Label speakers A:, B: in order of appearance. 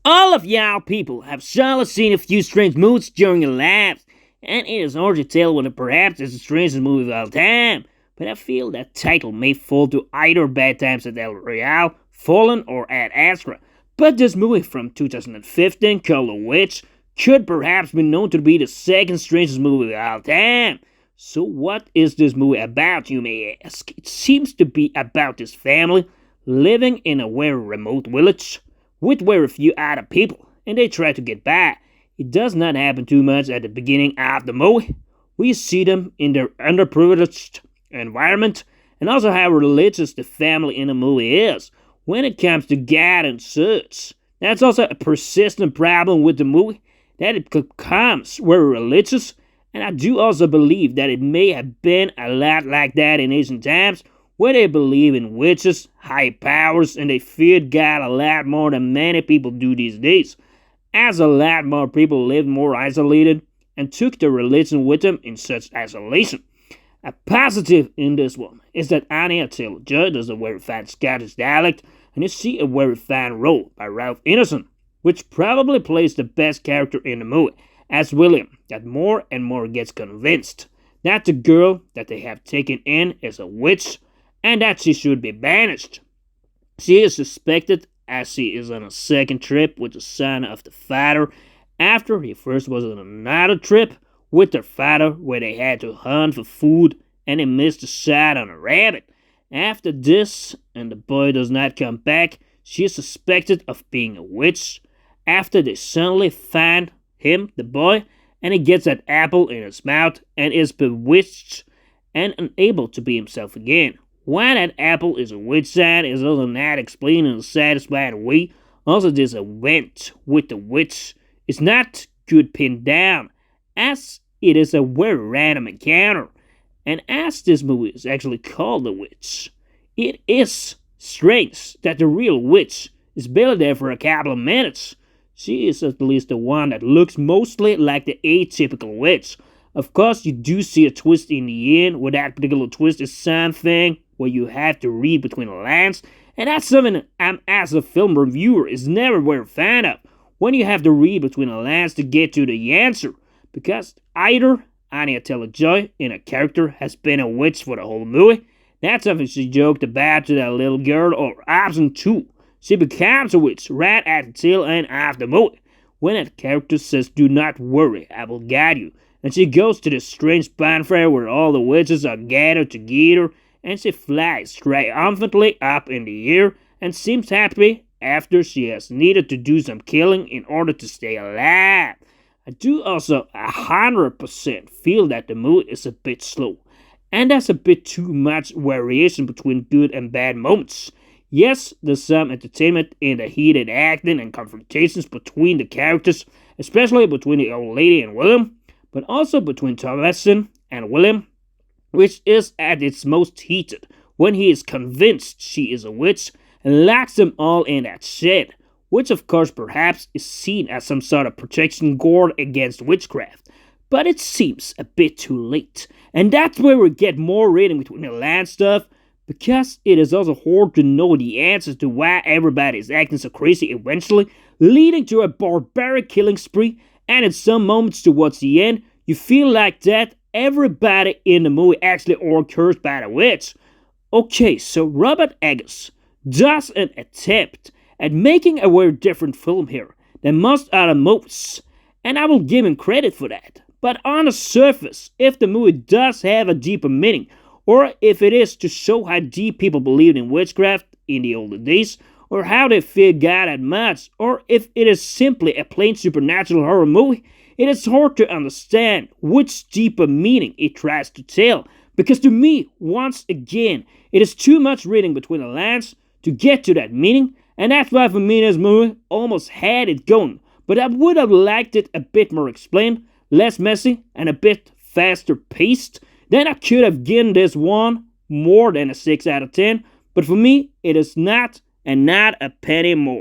A: All of y'all people have surely seen a few strange movies during your lives, and it is hard to tell whether perhaps it's the strangest movie of all time. But I feel that title may fall to either Bad Times at El Royale, Fallen, or Ad Astra. But this movie from 2015 called The Witch could perhaps be known to be the second strangest movie of all time. So what is this movie about, you may ask? It seems to be about this family living in a very remote village with very few other people, and they try to get by. It does not happen too much at the beginning of the movie. We see them in their underprivileged environment, and also how religious the family in the movie is when it comes to God and such. That's also a persistent problem with the movie, that it becomes very religious, and I do also believe that it may have been a lot like that in ancient times, where they believe in witches, high powers, and they feared God a lot more than many people do these days, as a lot more people lived more isolated and took their religion with them in such isolation. A positive in this one is that Anya Taylor Joy does a very fine Scottish dialect, and you see a very fine role by Ralph Ineson, which probably plays the best character in the movie, as William, that more and more gets convinced that the girl that they have taken in is a witch and that she should be banished. She is suspected as she is on a second trip with the son of the father after he first was on another trip with their father where they had to hunt for food and he missed a shot on a rabbit. After this, and the boy does not come back, she is suspected of being a witch. After they suddenly find him, the boy, and he gets that apple in his mouth and is bewitched and unable to be himself again. Why that apple is a witch sign is also not explained in a satisfying way. Also, this event with the witch is not good pinned down, as it is a very random encounter. And as this movie is actually called The Witch, it is strange that the real witch is barely there for a couple of minutes. She is at least the one that looks mostly like the atypical witch. Of course, you do see a twist in the end, where that particular twist is something where you have to read between the lines, and that's something as a film reviewer, is never very fan of, when you have to read between the lines to get to the answer, because either Anya Taylor Joy in a character has been a witch for the whole movie, that's something she joked about to that little girl, or option 2, she becomes a witch right at the tail end of the movie, when that character says, "Do not worry, I will guide you," and she goes to this strange bonfire where all the witches are gathered together, and she flies triumphantly up in the air and seems happy after she has needed to do some killing in order to stay alive. I do also 100% feel that the movie is a bit slow, and there's a bit too much variation between good and bad moments. Yes, there's some entertainment in the heated acting and confrontations between the characters, especially between the old lady and William, but also between Thomasin and William, which is at its most heated when he is convinced she is a witch and locks them all in that shed, which of course perhaps is seen as some sort of protection guard against witchcraft. But it seems a bit too late, and that's where we get more reading between the lines stuff, because it is also hard to know the answers to why everybody is acting so crazy eventually, leading to a barbaric killing spree, and in some moments towards the end, you feel like that everybody in the movie actually are cursed by the witch. Okay, so Robert Eggers does an attempt at making a very different film here than most other movies, and I will give him credit for that. But on the surface, if the movie does have a deeper meaning, or if it is to show how deep people believed in witchcraft in the olden days, or how they feared God that much, or if it is simply a plain supernatural horror movie, it is hard to understand which deeper meaning it tries to tell, because to me, once again, it is too much reading between the lines to get to that meaning, and that's why for me this movie almost had it going, but I would have liked it a bit more explained, less messy, and a bit faster paced. Then I could have given this one more than a 6 out of 10, but for me, it is not, and not a penny more.